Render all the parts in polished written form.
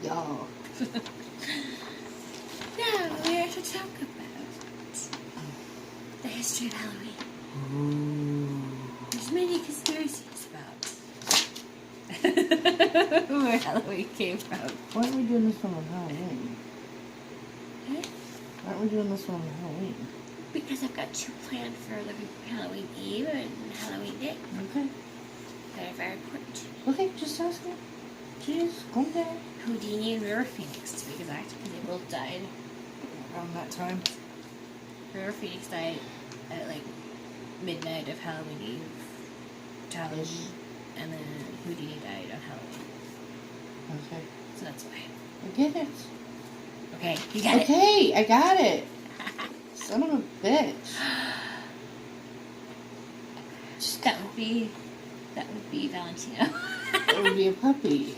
Y'all. Now we're to talk about the history of Halloween. Ooh. There's many conspiracies about where Halloween came from. Why aren't we doing this one on Halloween? Huh? Why aren't we doing this one on Halloween? Because I've got two planned for the Halloween Eve and Halloween Day. Okay. They're very important to me. Okay, just asking. Jeez, calm down. Houdini and River Phoenix, to be exact, because they both died Around that time. River Phoenix died at like midnight of Halloween Eve to Halloween, Ish. and then Houdini died on Halloween. Okay. So that's why. I get it. Okay, you got it. Okay, I got it. Son of a bitch. That would be Valentino. That would be a puppy.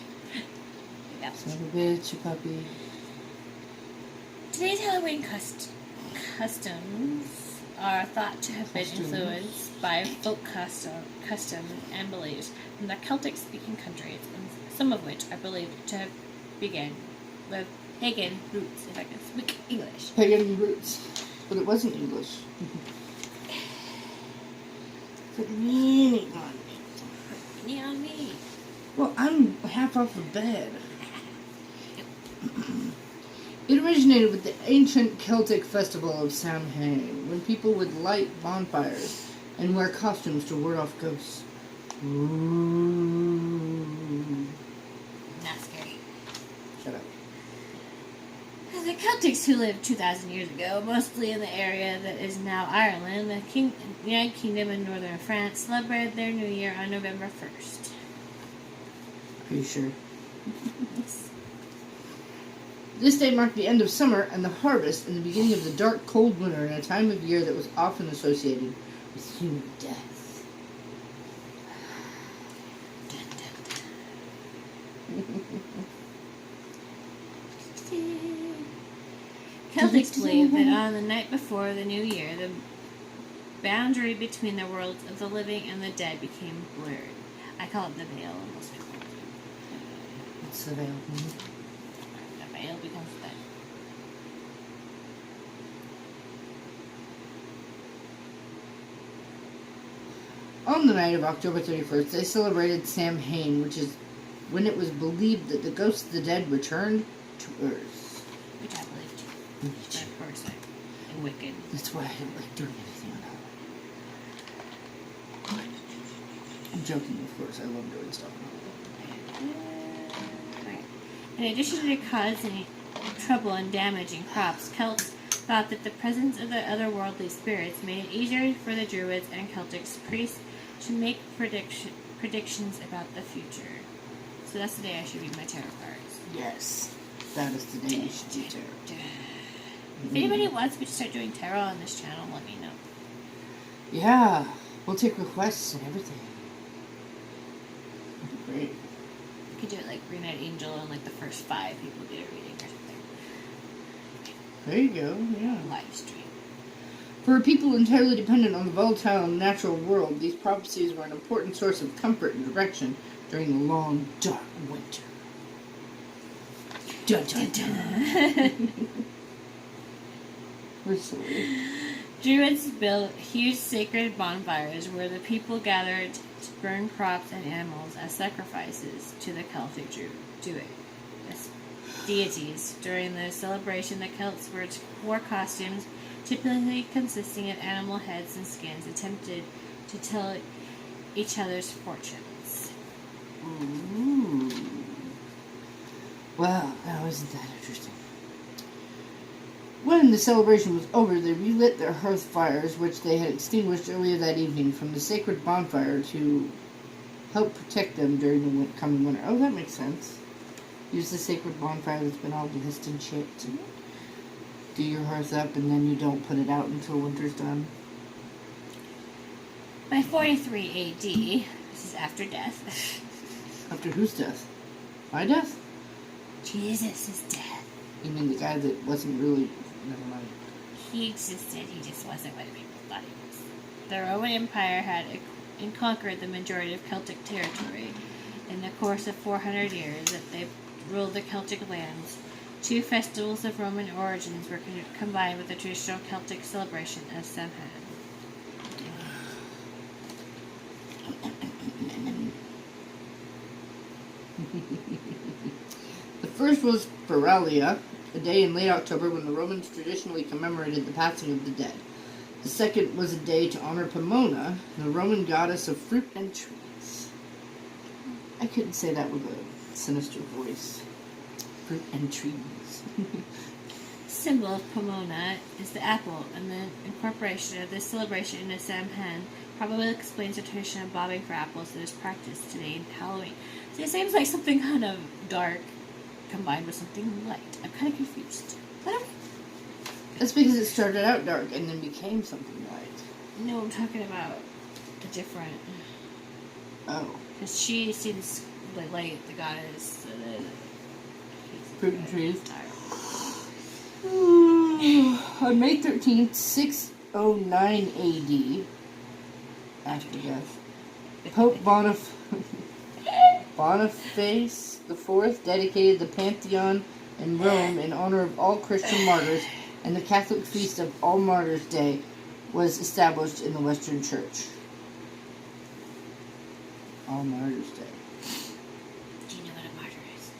Yep. Son of a bitch, a puppy. Today's Halloween customs are thought to have been influenced by folk custom and beliefs from the Celtic-speaking countries, and some of which are believed to have begun with pagan roots, if I can speak English. Pagan roots. But it wasn't English. Put meaning on me. Knee on me. Well, I'm half off the bed. It originated with the ancient Celtic festival of Samhain, when people would light bonfires and wear costumes to ward off ghosts. Ooh. Not scary. Shut up. The Celtics, who lived 2,000 years ago, mostly in the area that is now Ireland, the United Kingdom, and northern France, celebrated their New Year on November 1st. Are you sure? This day marked the end of summer and the harvest and the beginning of the dark, cold winter in a time of year that was often associated with human death. Celtics believe that on the night before the New Year, the boundary between the worlds of the living and the dead became blurred. I call it the veil, and most people do. What's the veil? The veil becomes dead. On the night of October 31st, they celebrated Samhain, which is when it was believed that the ghosts of the dead returned to Earth. Which I believe too. Of course, I'm wicked. That's why I don't like doing anything on Halloween. I'm joking, of course. I love doing stuff on Halloween. Right. In addition to causing trouble and damaging crops, Celts thought that the presence of the otherworldly spirits made it easier for the Druids and Celtic priests to make predictions about the future. So that's the day I should read my tarot cards. Yes, that is the day you should do tarot. If anybody wants me to start doing tarot on this channel, let me know. Yeah, we'll take requests and everything. That'd be great. You could do it like Green Eyed Angel and like the first 5 people get a reading or something. There you go, yeah. Live stream. For a people entirely dependent on the volatile natural world, these prophecies were an important source of comfort and direction during the long, dark winter. Dun dun dun. We're silly. Druids built huge sacred bonfires where the people gathered to burn crops and animals as sacrifices to the Celtic deities. During the celebration, the Celts wore costumes typically consisting of animal heads and skins, attempted to tell each other's fortunes. Ooh. Well, now isn't that interesting? When the celebration was over, they relit their hearth fires, which they had extinguished earlier that evening, from the sacred bonfire to help protect them during the coming winter. Oh, that makes sense. Use the sacred bonfire that's been all blessed and shit to do your hearth up, and then you don't put it out until winter's done. By 43 AD, this is after death. After whose death? My death? Jesus' death. You mean the guy that wasn't really... Never mind. He existed, he just wasn't what people thought he was. The Roman Empire had conquered the majority of Celtic territory in the course of 400 years. That ruled the Celtic lands. Two festivals of Roman origins were combined with the traditional Celtic celebration of Samhain. The first was Feralia, a day in late October when the Romans traditionally commemorated the passing of the dead. The second was a day to honor Pomona, the Roman goddess of fruit and trees. I couldn't say that with a sinister voice. Fruit and trees. Symbol of Pomona is the apple, and the incorporation of this celebration into Samhain probably explains the tradition of bobbing for apples that is practiced today in Halloween. So it seems like something kind of dark combined with something light. I'm kind of confused. But okay. That's because it started out dark and then became something light. No, I'm talking about a different. Oh. Because she seems like the goddess. Fruit and trees. On May 13th, 609 AD, after death, Pope Boniface IV dedicated the Pantheon in Rome in honor of all Christian martyrs, and the Catholic feast of All Martyrs' Day was established in the Western Church. All Martyrs' Day. Do you know what a martyr is?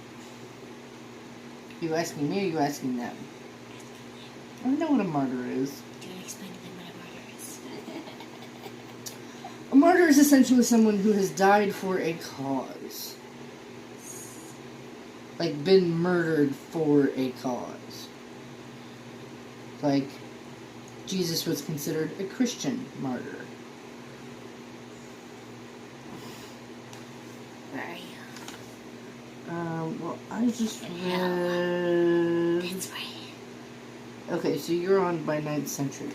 You asking me or you asking them? I don't know what a martyr is. Can you explain to them what a martyr is? A martyr is essentially someone who has died for a cause. Like, been murdered for a cause. Like, Jesus was considered a Christian martyr. Where are you? Well, I just read... That's right. Okay, so you're on by 9th century.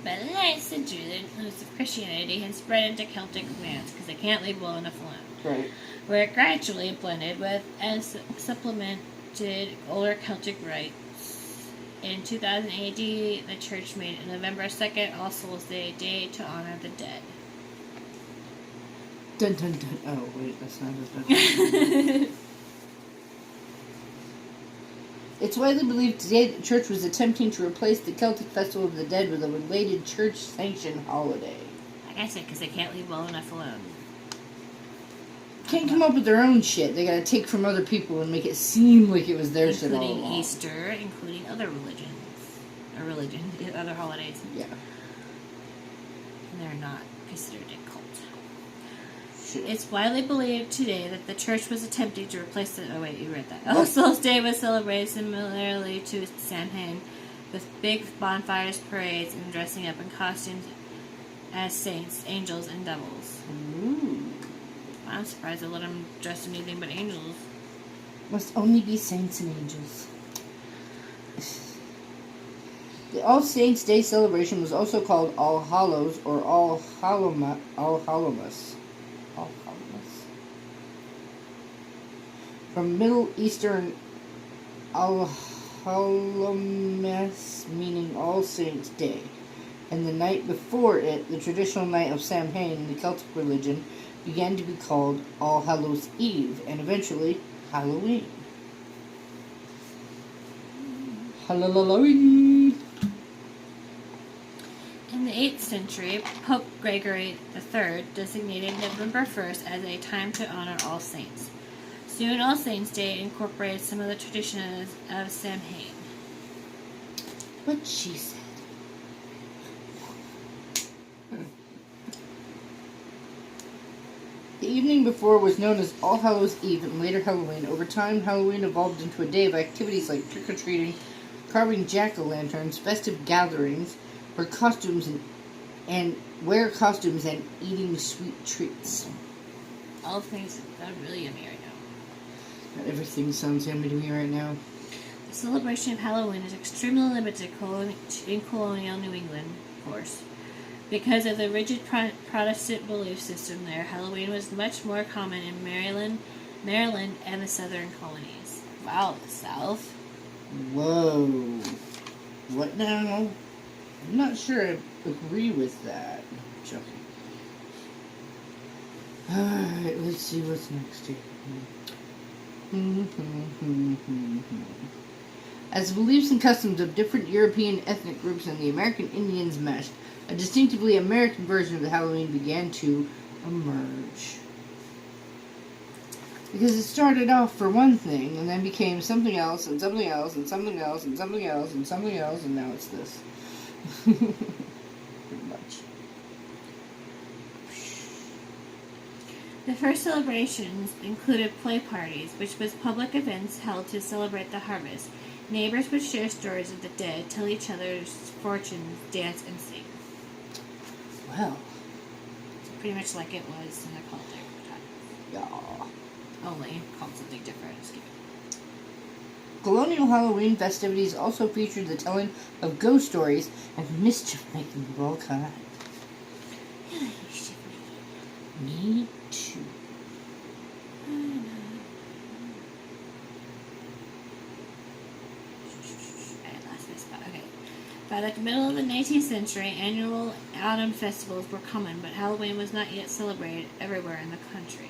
By the 9th century, the influence of Christianity had spread into Celtic lands because they can't leave well enough alone. Right. Where it gradually blended with and supplemented older Celtic rites. In 2000 AD, the church made November 2nd All Souls Day to honor the dead. Dun dun dun. Oh, wait, that's not as much. It's widely believed today that the church was attempting to replace the Celtic Festival of the Dead with a related church-sanctioned holiday. Like I said, because they can't leave well enough alone. Can't come up with their own shit. They gotta take from other people and make it seem like it was their shit all Including along. Easter, including other other holidays. Yeah. And they're not considered a cult. Shit. It's widely believed today that the church was attempting to replace the... Oh, wait, you read that. All Souls Day was celebrated similarly to Samhain, with big bonfires, parades, and dressing up in costumes as saints, angels, and devils. Ooh. I'm surprised they let them dress in anything but angels. Must only be saints and angels. The All Saints' Day celebration was also called All Hallows or All Hallowmas. From Middle Eastern Al Hallowmas, meaning All Saints' Day, and the night before it, the traditional night of Samhain in the Celtic religion, began to be called All Hallows' Eve, and eventually Halloween. Halloween. In the 8th century, Pope Gregory III designated November 1st as a time to honor all saints. Soon, All Saints' Day incorporated some of the traditions of Samhain. What she said. The evening before was known as All Hallows' Eve and later Halloween. Over time, Halloween evolved into a day of activities like trick-or-treating, carving jack-o'-lanterns, festive gatherings, wear costumes and eating sweet treats. All things sound really yummy right now. Not everything sounds yummy to me right now. The celebration of Halloween is extremely limited in colonial New England, of course. Because of the rigid Protestant belief system there, Halloween was much more common in Maryland, and the southern colonies. Wow, the South. Whoa. What now? I'm not sure I agree with that. I'm joking. Alright, let's see what's next here. As the beliefs and customs of different European ethnic groups and the American Indians meshed, a distinctively American version of Halloween began to emerge. Because it started off for one thing, and then became something else, and something else, and something else, and something else, and something else, and now it's this. Pretty much. The first celebrations included play parties, which was public events held to celebrate the harvest. Neighbors would share stories of the dead, tell each other's fortunes, dance, and sing. Well. It's pretty much like it was in the Celtic time. Yeah. Only called something different. Just kidding. Colonial Halloween festivities also featured the telling of ghost stories and mischief-making of all kinds. Me too. I lost my spot. Okay. By the middle of the 19th century, annual autumn festivals were common, but Halloween was not yet celebrated everywhere in the country.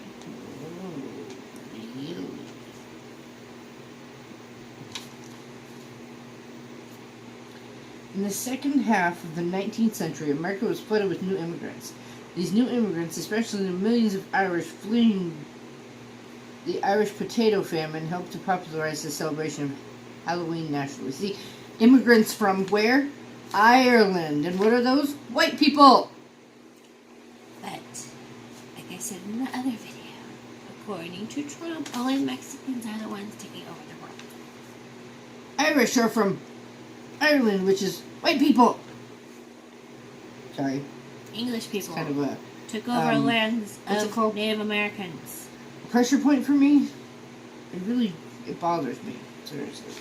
In the second half of the 19th century, America was flooded with new immigrants. These new immigrants, especially the millions of Irish fleeing the Irish potato famine, helped to popularize the celebration of Halloween nationally. See, immigrants from where? Ireland. And what are those? White people! But, like I said in the other video, according to Trump, only Mexicans are the ones taking over the world. Irish are from Ireland, which is white people. Sorry. English people Kind of a took over lands what's it of called? Native Americans. Pressure point for me. It bothers me. Seriously.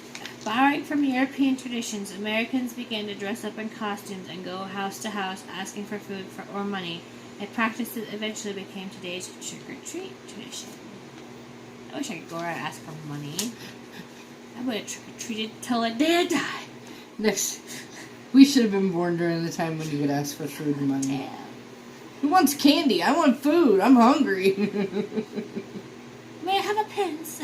Borrowing from European traditions, Americans began to dress up in costumes and go house to house asking for food or money, a practice that eventually became today's trick-or-treat tradition. I wish I could go around and ask for money. I would have trick-or-treated till the day I died. Next, we should have been born during the time when you could ask for food and money. Yeah. Who wants candy? I want food. I'm hungry. May I have a pence?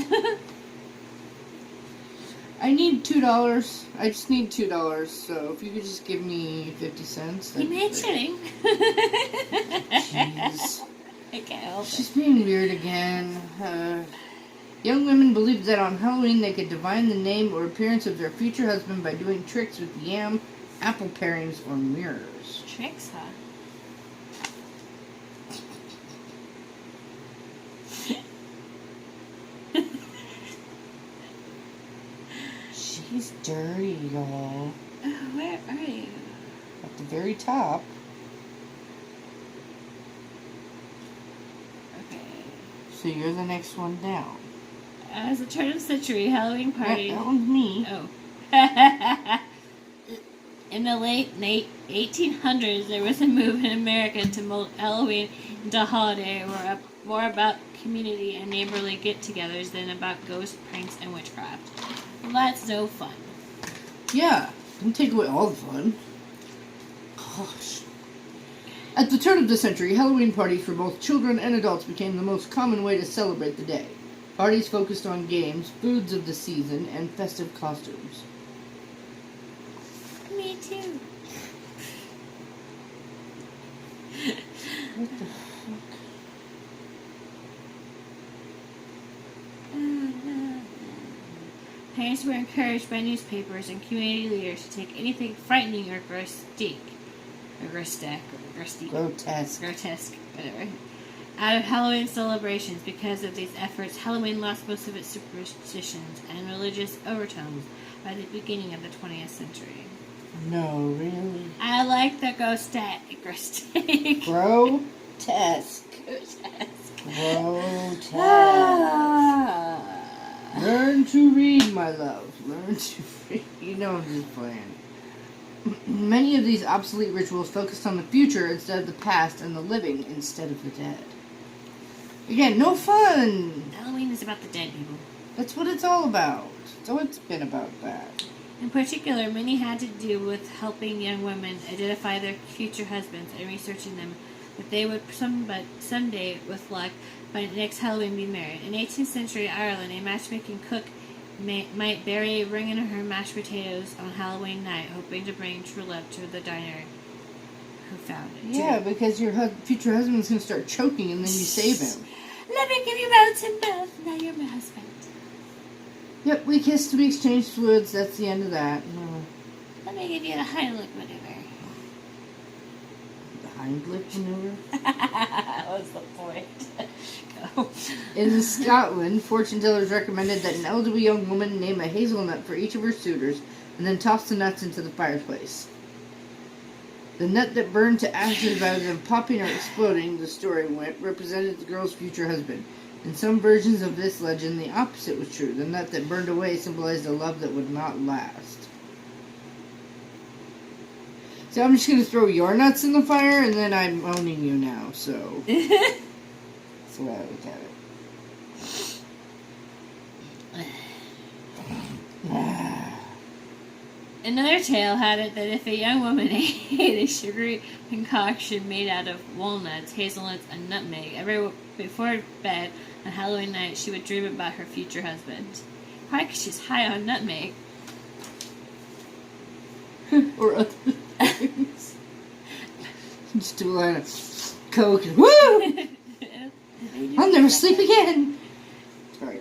I need $2. I just need $2. So if you could just give me 50 cents. You made shilling. Jeez. I can't help it. She's being weird again. Young women believed that on Halloween they could divine the name or appearance of their future husband by doing tricks with yam, apple parings, or mirrors. Tricks, huh? She's dirty, y'all. Oh, where are you? At the very top. Okay. So you're the next one down. As the turn of the century, Halloween party. That one's me. Oh. In the late 1800s, there was a move in America to mold Halloween into a holiday more about community and neighborly get-togethers than about ghost pranks and witchcraft. Well, that's no fun. Yeah, don't take away all the fun. Gosh. At the turn of the century, Halloween parties for both children and adults became the most common way to celebrate the day. Parties focused on games, foods of the season, and festive costumes. Me too. What the fuck? Parents were encouraged by newspapers and community leaders to take anything frightening or grotesque, whatever, out of Halloween celebrations. Because of these efforts, Halloween lost most of its superstitions and religious overtones by the beginning of the 20th century. No, really? I like the grotesque. Grotesque. Grotesque. Learn to read, my love. Learn to read. You know I'm just playing. Many of these obsolete rituals focused on the future instead of the past and the living instead of the dead. Again, no fun! Halloween is about the dead people. That's what it's all about. It's always been about that. In particular, many had to do with helping young women identify their future husbands and researching them that they would someday, with luck, by next Halloween be married. In 18th century Ireland, a matchmaking cook might bury a ring in her mashed potatoes on Halloween night, hoping to bring true love to the diner who found it. Yeah, because your future husband's going to start choking and then you save him. Let me give you mouth to mouth. Now you're my husband. Yep, we kissed, we exchanged fluids. That's the end of that. Let me give you the Heimlich maneuver. The Heimlich maneuver? That was the point. Go. In Scotland, fortune tellers recommended that an elderly young woman name a hazelnut for each of her suitors and then toss the nuts into the fireplace. The nut that burned to ashes rather than popping or exploding, the story went, represented the girl's future husband. In some versions of this legend, the opposite was true. The nut that burned away symbolized a love that would not last. So I'm just going to throw your nuts in the fire, and then I'm owning you now, so... That's the way I look at it. Another tale had it that if a young woman ate a sugary concoction made out of walnuts, hazelnuts, and nutmeg every before bed on Halloween night, she would dream about her future husband. Probably because she's high on nutmeg. Or other things. Just do a line of Coke and woo! I'll never sleep again! Sorry.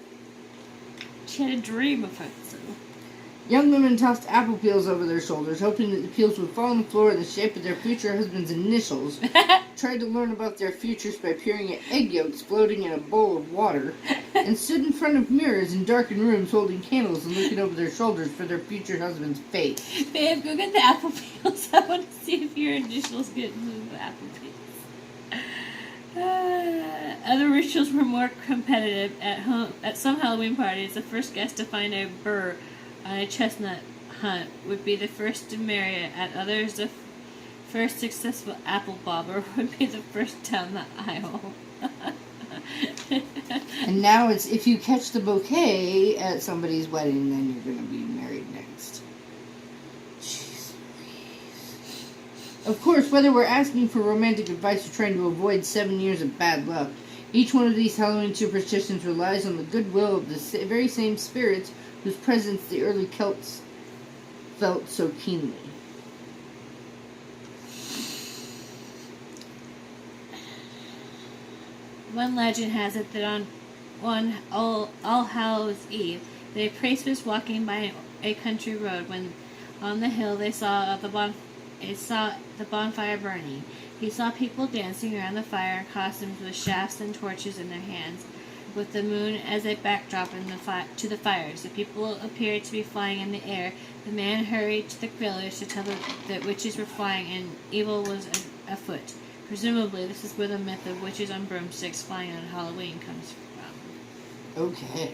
She had a dream of it. Young women tossed apple peels over their shoulders, hoping that the peels would fall on the floor in the shape of their future husband's initials. Tried to learn about their futures by peering at egg yolks floating in a bowl of water, and stood in front of mirrors in darkened rooms holding candles and looking over their shoulders for their future husband's face. Babe, go get the apple peels. I want to see if your initials get into the apple peels. Other rituals were more competitive. At some Halloween parties, the first guest to find a burr on a chestnut hunt would be the first to marry it. At others, the first successful apple bobber would be the first down the aisle. And now it's if you catch the bouquet at somebody's wedding, then you're going to be married next. Jeez Louise. Of course, whether we're asking for romantic advice or trying to avoid 7 years of bad luck, each one of these Halloween superstitions relies on the goodwill of the very same spirits whose presence the early Celts felt so keenly. One legend has it that on All Hallows Eve, a priest was walking by a country road when on the hill they saw the bonfire burning. He saw people dancing around the fire in costumes with shafts and torches in their hands, with the moon as a backdrop to the fires. The people appeared to be flying in the air. The man hurried to the village to tell that witches were flying and evil was afoot. Presumably, this is where the myth of witches on broomsticks flying on Halloween comes from. Okay.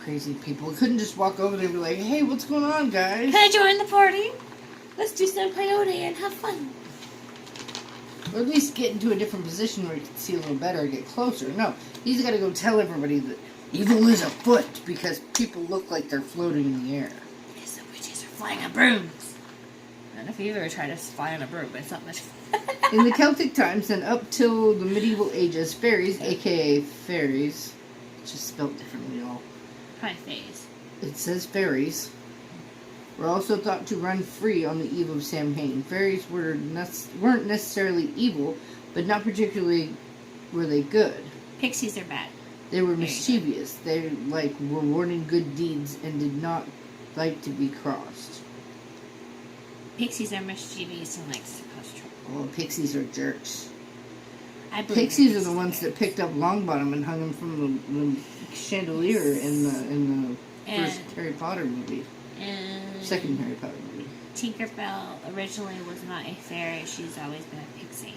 Crazy people. We couldn't just walk over there and be like, hey, what's going on, guys? Can I join the party? Let's do some peyote and have fun. Or at least get into a different position where you can see a little better and get closer. No, he's got to go tell everybody that evil is afoot because people look like they're floating in the air. Because the witches are flying on brooms. I don't know if you've ever tried to fly on a broom, but it's not much fun. In the Celtic times and up till the medieval ages, fairies, aka fairies, it's just spelled differently all. Probably phase. It says fairies. Were also thought to run free on the eve of Samhain. Fairies weren't necessarily evil, but not particularly were they good. Pixies are bad. They were mischievous. They were rewarding good deeds and did not like to be crossed. Pixies are mischievous and likes to cause trouble. Well, pixies are jerks. Pixies are the ones that picked up Longbottom and hung him from the chandelier in the first Harry Potter movie. Second Harry Potter movie. Tinkerbell originally was not a fairy. She's always been a pixie.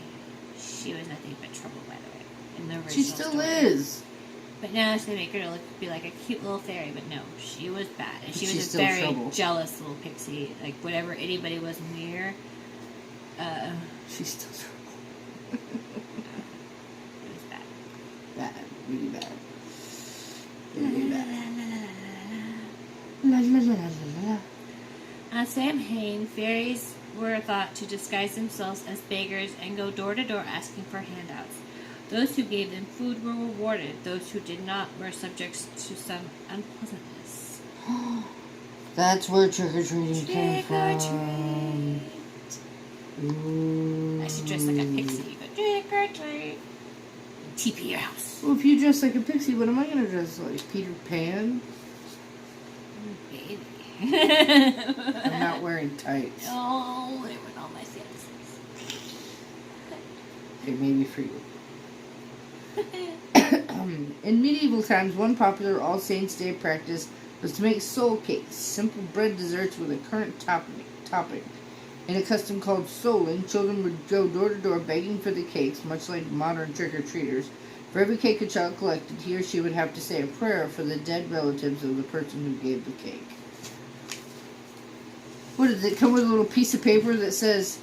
She was nothing but trouble, by the way, in the original She still story. is. But now they make her be like a cute little fairy. But no, she was bad. And she was a very jealous little pixie. Like, whatever anybody was near, she's still trouble. it was bad. Bad. Really bad. Really bad. La la la la la la. On Samhain, fairies were thought to disguise themselves as beggars and go door to door asking for handouts. Those who gave them food were rewarded. Those who did not were subject to some unpleasantness. That's where trick-or-treating came Trick or from. Ooh. I should dress like a pixie, but trick or treat. TP your house. Well, if you dress like a pixie, what am I going to dress like? Peter Pan? Baby. I'm not wearing tights. Oh, they were all my fantasies. Okay, maybe for you. In medieval times, one popular All Saints' Day practice was to make soul cakes, simple bread desserts with a currant topping. In a custom called souling, children would go door to door begging for the cakes, much like modern trick-or-treaters. For every cake a child collected, he or she would have to say a prayer for the dead relatives of the person who gave the cake. What does it come with? A little piece of paper that says,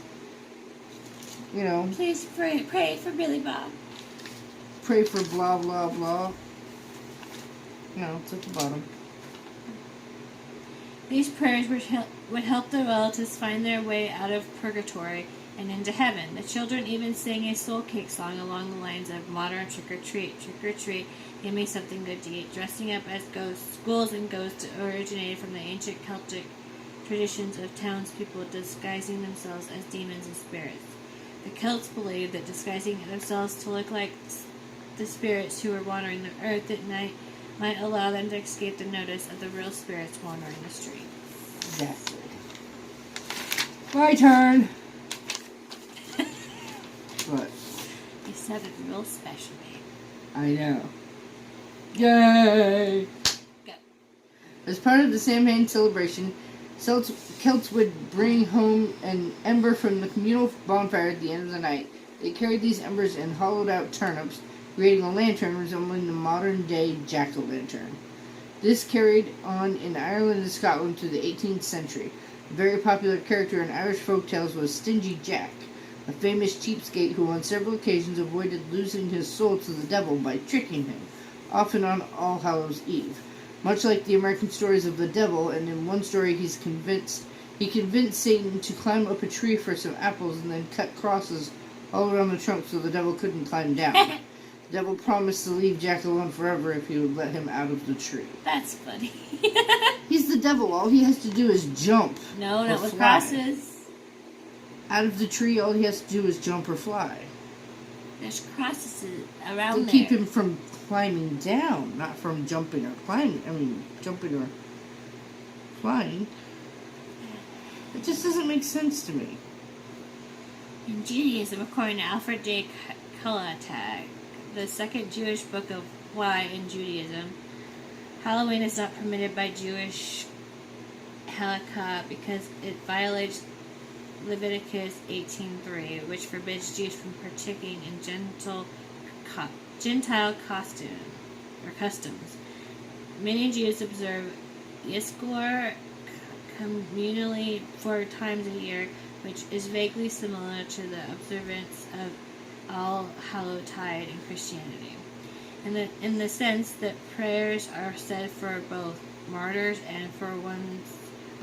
you know, Please pray for Billy Bob. pray for blah blah blah. No, it's at the bottom. These prayers would help the relatives find their way out of purgatory and into heaven. The children even sang a soul cake song along the lines of modern trick or treat, give me something good to eat. Dressing up as ghosts, ghouls and ghosts originated from the ancient Celtic traditions of townspeople disguising themselves as demons and spirits. The Celts believed that disguising themselves to look like the spirits who were wandering the earth at night might allow them to escape the notice of the real spirits wandering the street. Exactly. My turn. What? You sounded real special, babe. I know. Yay! Go. As part of the Samhain celebration, Celts would bring home an ember from the communal bonfire at the end of the night. They carried these embers in hollowed-out turnips, creating a lantern resembling the modern-day jack-o'-lantern. This carried on in Ireland and Scotland to the 18th century. A very popular character in Irish folktales was Stingy Jack, a famous cheapskate who on several occasions avoided losing his soul to the devil by tricking him, often on All Hallows Eve. Much like the American stories of the devil, and in one story he convinced Satan to climb up a tree for some apples and then cut crosses all around the trunk so the devil couldn't climb down. The devil promised to leave Jack alone forever if he would let him out of the tree. That's funny. He's the devil. All he has to do is jump. No, or not with fly. crosses. Out of the tree, all he has to do is jump or fly. There's crosses around To there. keep him from climbing down, not from jumping or climbing. I mean, jumping or flying. It just doesn't make sense to me. In Judaism, according to Alfred J. Kalatag, the second Jewish book of why in Judaism, Halloween is not permitted by Jewish halakha because it violates Leviticus 18:3, which forbids Jews from partaking in Gentile customs. Many Jews observe Yom communally 4 times a year, which is vaguely similar to the observance of All Hallowtide in Christianity, in the sense that prayers are said for both martyrs and for one's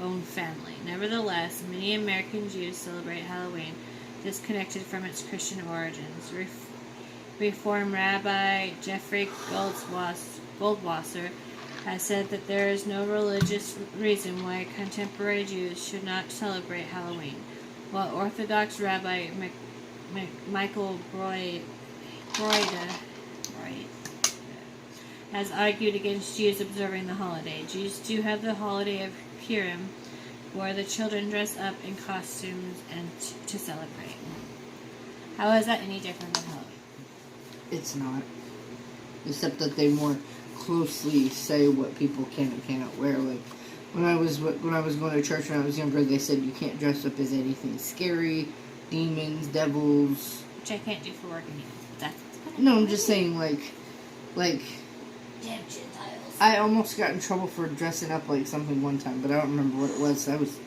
own family. Nevertheless, many American Jews celebrate Halloween disconnected from its Christian origins. Reform Rabbi Jeffrey Goldwasser has said that there is no religious reason why contemporary Jews should not celebrate Halloween, while Orthodox Rabbi Michael Broida has argued against Jews observing the holiday. Jews do have the holiday of Purim, where the children dress up in costumes and to celebrate. How is that any different than Halloween? It's not. Except that they more closely say what people can and cannot wear. Like when I was going to church when I was younger, they said you can't dress up as anything scary, demons, devils. Which I can't do for work anymore. No, I'm just saying like Damn Gentiles. I almost got in trouble for dressing up like something one time, but I don't remember what it was. I was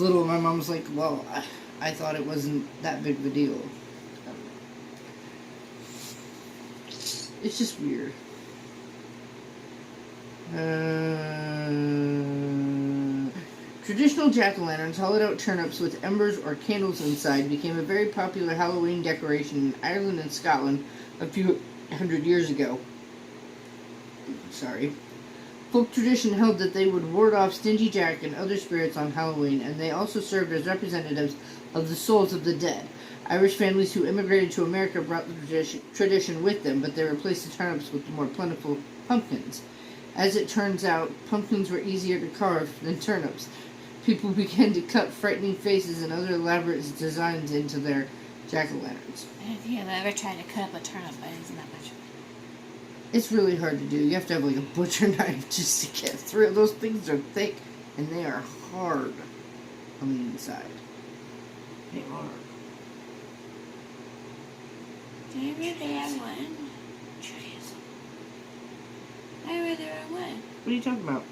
little, and my mom was like, "Well, I thought it wasn't that big of a deal." It's just weird. Traditional jack-o'-lanterns, hollowed-out turnips with embers or candles inside, became a very popular Halloween decoration in Ireland and Scotland a few hundred years ago. Folk tradition held that they would ward off Stingy Jack and other spirits on Halloween, and they also served as representatives of the souls of the dead. Irish families who immigrated to America brought the tradition with them, but they replaced the turnips with the more plentiful pumpkins. As it turns out, pumpkins were easier to carve than turnips. People began to cut frightening faces and other elaborate designs into their jack-o'-lanterns. If you have ever tried to cut up a turnip, it isn't that much. It's really hard to do. You have to have like a butcher knife just to get through. Those things are thick and they are hard on the inside. They are. Did I read the wrong one? Judaism. I read the wrong one. What are you talking about?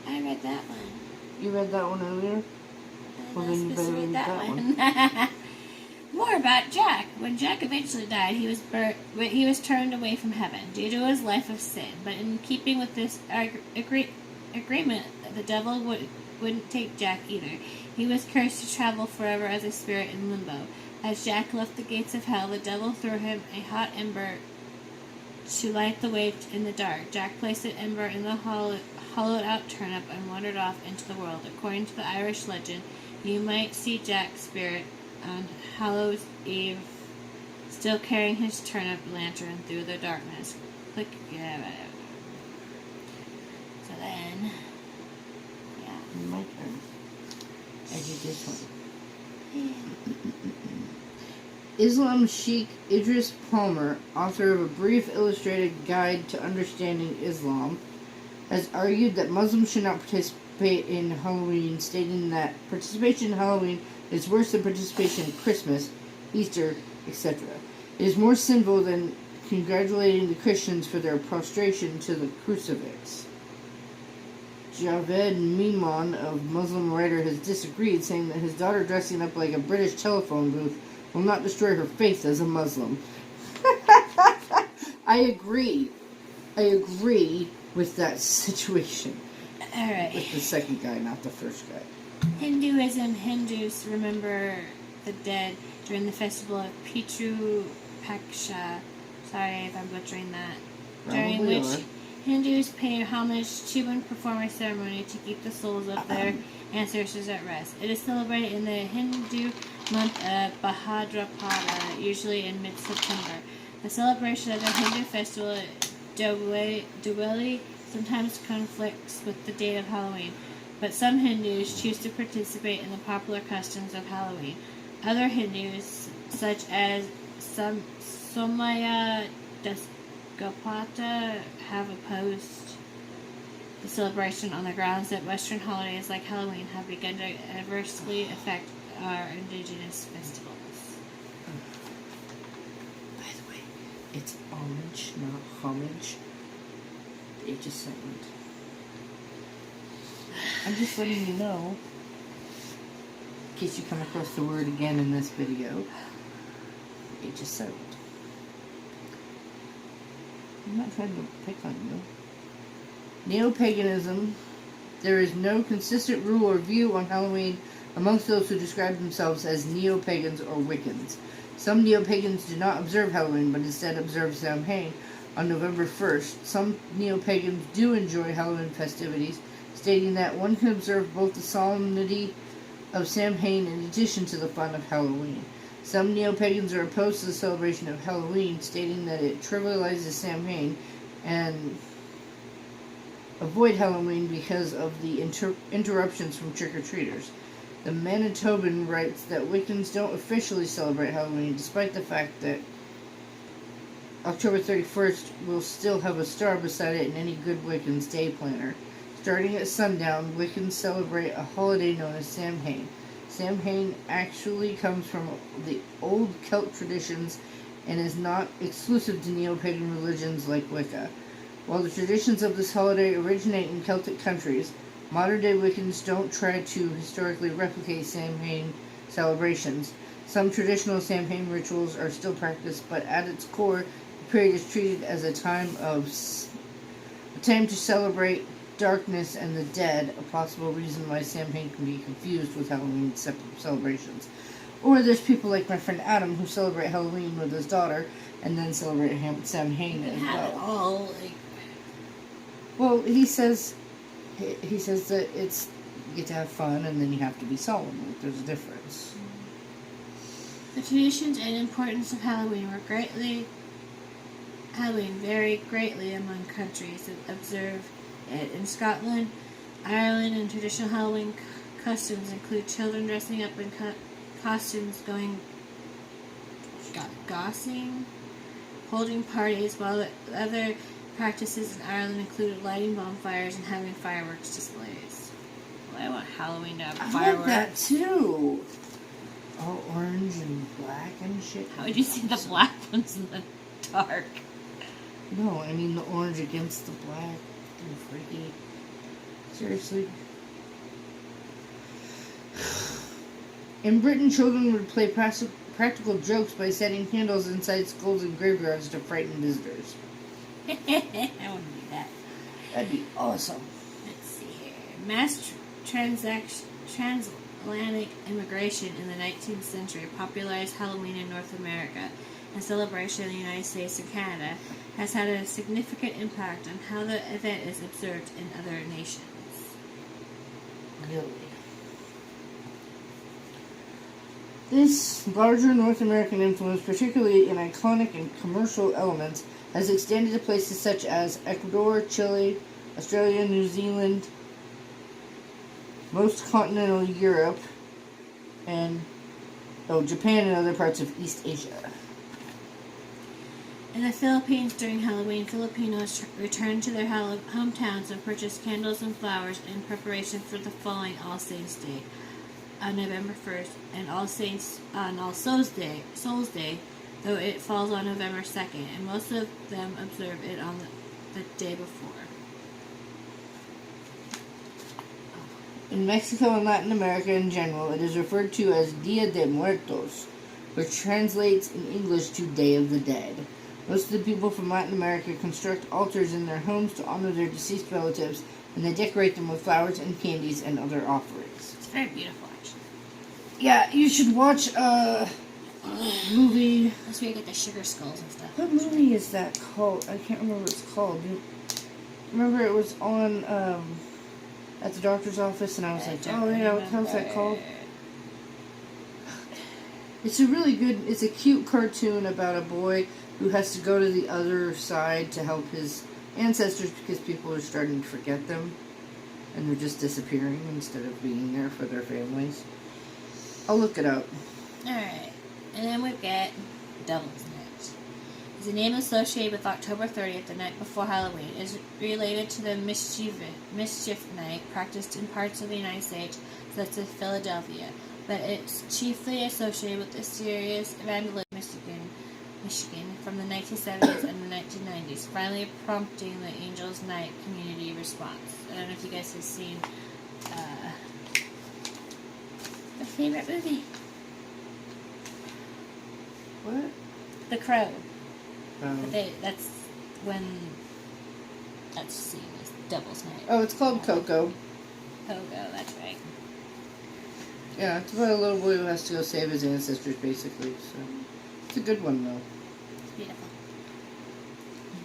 I read that one. You read that one earlier? Well, then you better read that one. More about Jack. When Jack eventually died, he was turned away from heaven due to his life of sin. But in keeping with this agreement, the devil wouldn't take Jack either. He was cursed to travel forever as a spirit in limbo. As Jack left the gates of hell, the devil threw him a hot ember to light the way in the dark. Jack placed the ember in the hollowed-out turnip and wandered off into the world. According to the Irish legend, you might see Jack's spirit on Hallows Eve, still carrying his turnip lantern through the darkness. Click, yeah, whatever. So then, yeah. My turn. I did this one. Islam Sheikh Idris Palmer, author of a brief illustrated guide to understanding Islam, has argued that Muslims should not participate in Halloween, stating that participation in Halloween is worse than participation in Christmas, Easter, etc. It is more sinful than congratulating the Christians for their prostration to the crucifix. Javed Mimon, a Muslim writer, has disagreed, saying that his daughter dressing up like a British telephone booth will not destroy her faith as a Muslim. I agree with that situation. Alright. With the second guy, not the first guy. Hinduism. Hindus remember the dead during the festival of Pitru Paksha. Sorry if I'm butchering that. During Probably which are. Hindus pay homage to and perform a ceremony to keep the souls of their ancestors at rest. It is celebrated in the Hindu month of Bhadrapada, usually in mid-September. The celebration of the Hindu festival Diwali sometimes conflicts with the date of Halloween, but some Hindus choose to participate in the popular customs of Halloween. Other Hindus, such as Somaya Dasgopata, have opposed the celebration on the grounds that Western holidays like Halloween have begun to adversely affect our indigenous festivals. By the way, it's homage, not homage. They just silent. I'm just letting you know, in case you come across the word again in this video, it just silent. I'm not trying to pick on you. Neo-paganism. There is no consistent rule or view on Halloween amongst those who describe themselves as neo-pagans or Wiccans. Some neo-pagans do not observe Halloween, but instead observe Samhain on November 1st. Some neo-pagans do enjoy Halloween festivities, stating that one can observe both the solemnity of Samhain in addition to the fun of Halloween. Some neo-pagans are opposed to the celebration of Halloween, stating that it trivializes Samhain and avoid Halloween because of the interruptions from trick-or-treaters. The Manitoban writes that Wiccans don't officially celebrate Halloween, despite the fact that October 31st will still have a star beside it in any good Wiccan's day planner. Starting at sundown, Wiccans celebrate a holiday known as Samhain. Samhain actually comes from the old Celt traditions and is not exclusive to neo-pagan religions like Wicca. While the traditions of this holiday originate in Celtic countries, modern-day Wiccans don't try to historically replicate Samhain celebrations. Some traditional Samhain rituals are still practiced, but at its core, the period is treated as a time to celebrate darkness and the dead, a possible reason why Samhain can be confused with Halloween celebrations. Or there's people like my friend Adam who celebrate Halloween with his daughter and then celebrate Samhain as well. All, Well, he says that it's you get to have fun and then you have to be solemn. Like, there's a difference. The traditions and importance of Halloween vary greatly among countries that observe it. In Scotland, Ireland, and traditional Halloween customs include children dressing up in costumes, going gossing, holding parties, while the other practices in Ireland include lighting bonfires and having fireworks displays. Well, I want Halloween to have fireworks. I like that too. All orange and black and shit. How would you see the black ones in the dark? No, I mean the orange against the black. Dude, freaky. Seriously. In Britain, children would play practical jokes by setting candles inside skulls and graveyards to frighten visitors. I want to do that. That'd be awesome. Let's see here. Mass transatlantic immigration in the 19th century popularized Halloween in North America, and celebration in the United States and Canada has had a significant impact on how the event is observed in other nations. Really? This larger North American influence, particularly in iconic and commercial elements, has extended to places such as Ecuador, Chile, Australia, New Zealand, most continental Europe, and Japan and other parts of East Asia. In the Philippines during Halloween, Filipinos return to their hometowns and purchase candles and flowers in preparation for the following All Saints' Day on November 1st, and All Souls Day, though it falls on November 2nd, and most of them observe it on the day before. In Mexico and Latin America in general, it is referred to as Dia de Muertos, which translates in English to Day of the Dead. Most of the people from Latin America construct altars in their homes to honor their deceased relatives, and they decorate them with flowers and candies and other offerings. It's very beautiful, actually. Yeah, you should watch a movie. That's where you get the sugar skulls and stuff. What movie is that called? I can't remember what it's called. Remember it was on at the doctor's office, and I was like, oh yeah, what the hell's that called? It's a cute cartoon about a boy who has to go to the other side to help his ancestors because people are starting to forget them, and they're just disappearing instead of being there for their families. I'll look it up. Alright, and then we've got Devil's Night. It's a name associated with October 30th, the night before Halloween. It is related to the mischief night practiced in parts of the United States, such as Philadelphia, but it's chiefly associated with the serious vandalism in Michigan from the 1970s and the 1990s, finally prompting the Angels Night community response. I don't know if you guys have seen my favorite movie. What? The Crow. That's when that's seen as Devil's Night. Oh, it's called Coco. Coco, that's right. Yeah, it's about a little boy who has to go save his ancestors, basically. So it's a good one, though. It's beautiful.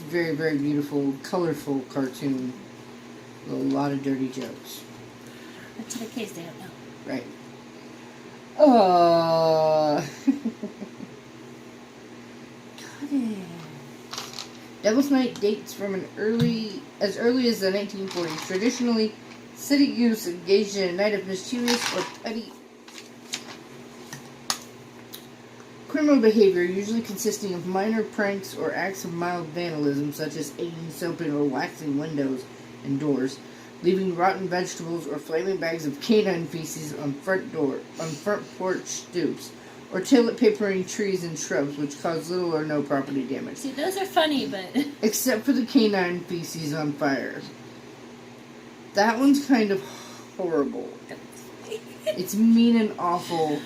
Very, very beautiful, colorful cartoon with a lot of dirty jokes. But to the kids, they don't know. Right. Got it. Devil's Night dates from as early as the 1940s. Traditionally, city youths engaged in a night of mischievous or petty criminal behavior, usually consisting of minor pranks or acts of mild vandalism, such as eating, soaping, or waxing windows and doors, leaving rotten vegetables or flaming bags of canine feces on front porch stoops, or toilet papering trees and shrubs, which cause little or no property damage. See, those are funny, but except for the canine feces on fire. That one's kind of horrible. It's mean and awful.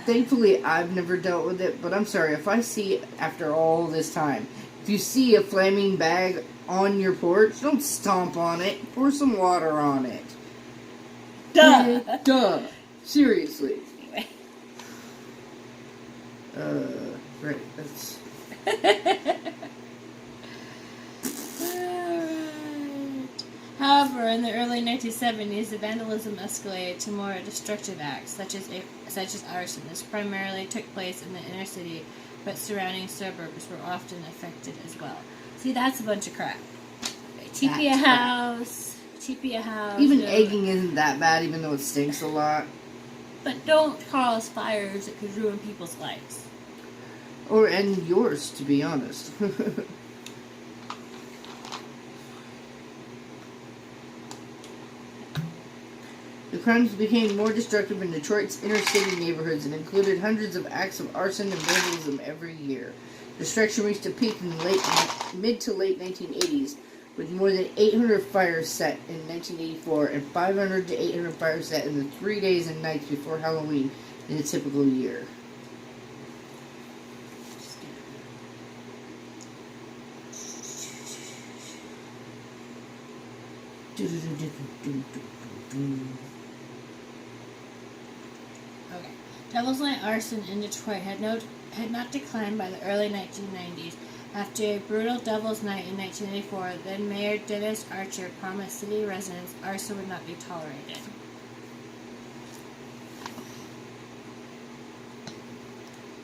Thankfully, I've never dealt with it, but I'm sorry, if I see, after all this time, if you see a flaming bag on your porch. Don't stomp on it. Pour some water on it. Duh! Duh. Seriously. Anyway. Right. That's... However, in the early 1970s, the vandalism escalated to more destructive acts, such as arson. This primarily took place in the inner city, but surrounding suburbs were often affected as well. See, that's a bunch of crap. TP a house. Even egging isn't that bad, even though it stinks a lot. But don't cause fires that could ruin people's lives. And yours, to be honest. The crimes became more destructive in Detroit's inner-city neighborhoods and included hundreds of acts of arson and vandalism every year. Destruction reached a peak in the mid to late 1980s, with more than 800 fires set in 1984 and 500 to 800 fires set in the 3 days and nights before Halloween in a typical year. Okay. Devil's Night arson in Detroit had not declined by the early 1990s. After a brutal Devil's Night in 1984, then Mayor Dennis Archer promised city residents arson would not be tolerated.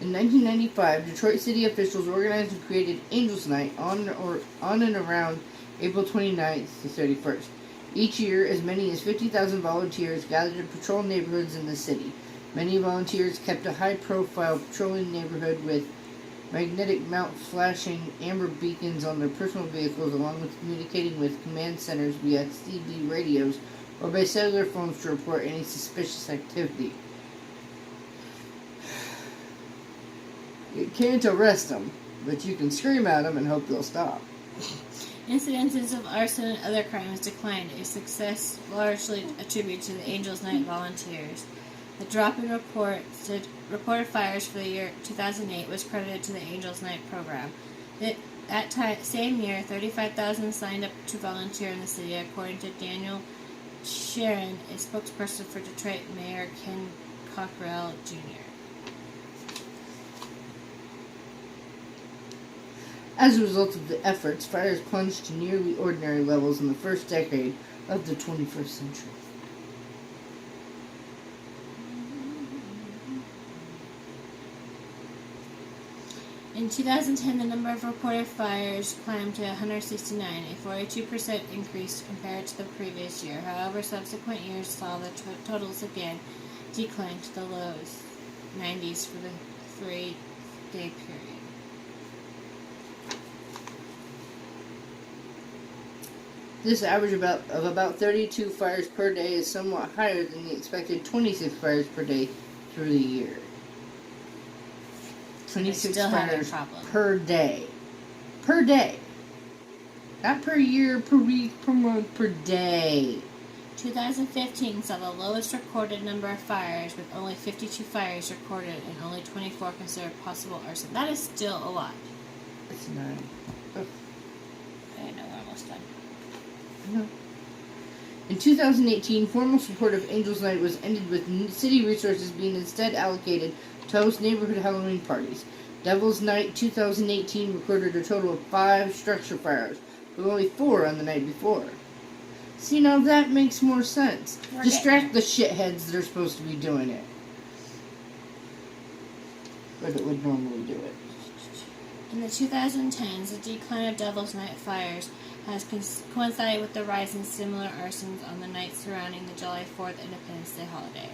In 1995, Detroit city officials organized and created Angels Night on and around April 29th to 31st. Each year, as many as 50,000 volunteers gathered to patrol neighborhoods in the city. Many volunteers kept a high profile patrolling neighborhood with magnetic mount flashing amber beacons on their personal vehicles, along with communicating with command centers via CB radios or by cellular phones to report any suspicious activity. You can't arrest them, but you can scream at them and hope they'll stop. Incidences of arson and other crimes declined, a success largely attributed to the Angels Night volunteers. The drop in reported fires for the year 2008 was credited to the Angels Night program. Same year, 35,000 signed up to volunteer in the city, according to Daniel Sharon, a spokesperson for Detroit Mayor Ken Cockrell Jr. As a result of the efforts, fires plunged to nearly ordinary levels in the first decade of the 21st century. In 2010, the number of reported fires climbed to 169, a 42% increase compared to the previous year. However, subsequent years saw the totals again decline to the low 90s for the 3-day period. This average of about 32 fires per day is somewhat higher than the expected 26 fires per day through the year. 26 fires per day. Per day. Not per year, per week, per month, per day. 2015 saw the lowest recorded number of fires, with only 52 fires recorded and only 24 considered possible arson. That is still a lot. That's 9. Oh. Okay, no, we're almost done. No. In 2018, formal support of Angels Night was ended with city resources being instead allocated to host neighborhood Halloween parties. Devil's Night 2018 recorded a total of 5 structure fires, with only 4 on the night before. See, now that makes more sense. Distract the shitheads that are supposed to be doing it. But it would normally do it. In the 2010s, the decline of Devil's Night fires has coincided with the rise in similar arsons on the nights surrounding the July 4th Independence Day holiday.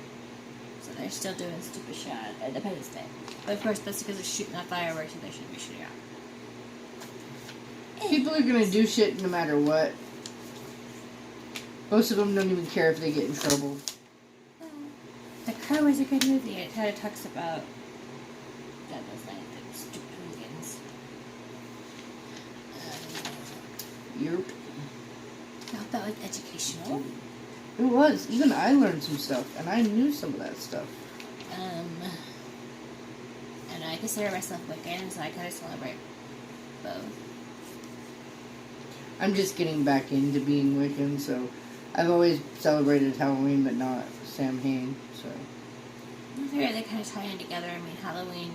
So they're still doing stupid shit on Independence Day. But of course, that's because they're shooting at fireworks that they shouldn't be shooting at. People are gonna do shit no matter what. Most of them don't even care if they get in trouble. The Crow is a good movie. It kind of talks about Devil's Night and stupid hooligans. Yep. I hope that was educational. It was. Even I learned some stuff, and I knew some of that stuff. And I consider myself Wiccan, so I kind of celebrate both. I'm just getting back into being Wiccan, so I've always celebrated Halloween, but not Samhain. So They kind of tie in together. I mean,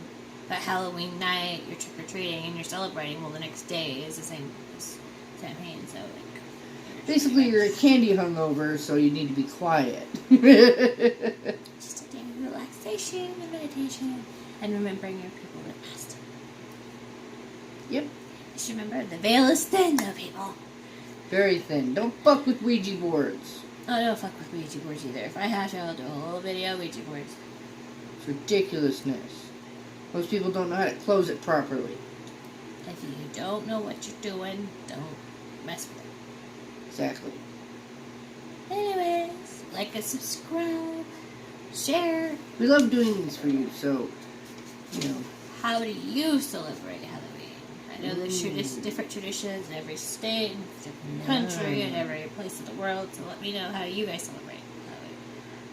that Halloween night, you're trick or treating and you're celebrating. Well, the next day is the same as Samhain, so like. basically, you're a candy hungover, so you need to be quiet. Just a day of relaxation and meditation, and remembering your people that passed. Yep. Just remember, the veil is thin, though, people. Very thin. Don't fuck with Ouija boards. Oh, don't fuck with Ouija boards either. If I have to, I'll do a whole video of Ouija boards. It's ridiculousness. Most people don't know how to close it properly. If you don't know what you're doing, don't mess with it. Exactly. Anyways, like and subscribe, share. We love doing these for you, so, you know. How do you celebrate Halloween? I know there's different traditions in every state, different country, and every place in the world, so let me know how you guys celebrate Halloween.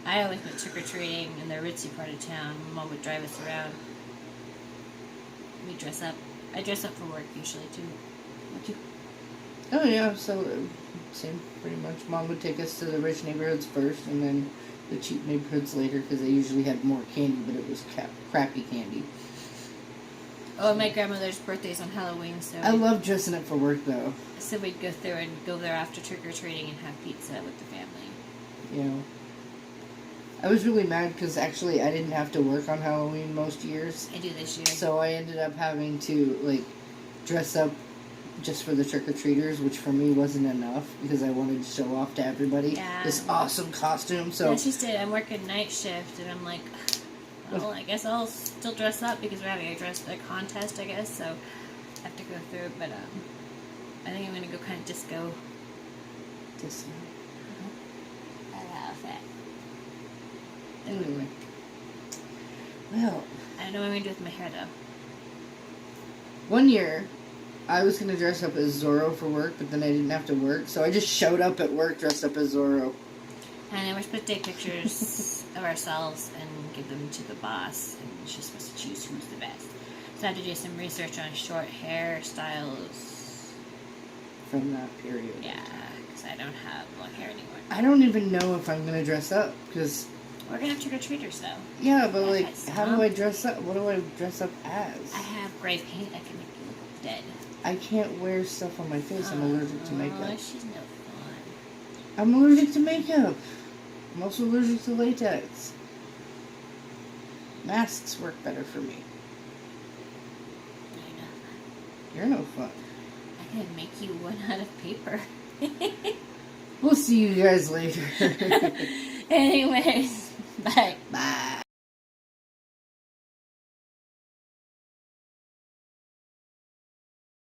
I always went trick-or-treating in the ritzy part of town. My mom would drive us around. We dress up. I dress up for work usually, too. What you? Oh, yeah, so, same, pretty much. Mom would take us to the rich neighborhoods first, and then the cheap neighborhoods later, because they usually had more candy, but it was crappy candy. Oh, my grandmother's birthday's on Halloween, so... I love dressing up for work, though. So we'd go through and go there after trick-or-treating and have pizza with the family. You know. I was really mad because actually I didn't have to work on Halloween most years. I do this year. So I ended up having to, like, dress up just for the trick-or-treaters, which for me wasn't enough because I wanted to show off to everybody this awesome costume. So yeah, she said, I'm working night shift, and I'm like... Well, I guess I'll still dress up because we're having a contest, I guess, so I have to go through, but I think I'm going to go kind of disco. Disco. That outfit. Anyway. Well. I don't know what I'm going to do with my hair, though. One year, I was going to dress up as Zorro for work, but then I didn't have to work, so I just showed up at work dressed up as Zorro. And then we're supposed to take pictures of ourselves and give them to the boss, and she's supposed to choose who's the best. So I had to do some research on short hairstyles. From that period. Yeah, because I don't have long hair anymore. I don't even know if I'm going to dress up, because... We're going to have trick-or-treaters, though. Yeah, but, like, how do I dress up? What do I dress up as? I have gray paint that can make you look dead. I can't wear stuff on my face. I'm allergic to makeup. Oh, she's no fun. I'm allergic to makeup. I'm also allergic to latex. Masks work better for me. You're no fun. I can make you one out of paper. We'll see you guys later. Anyways, bye. Bye.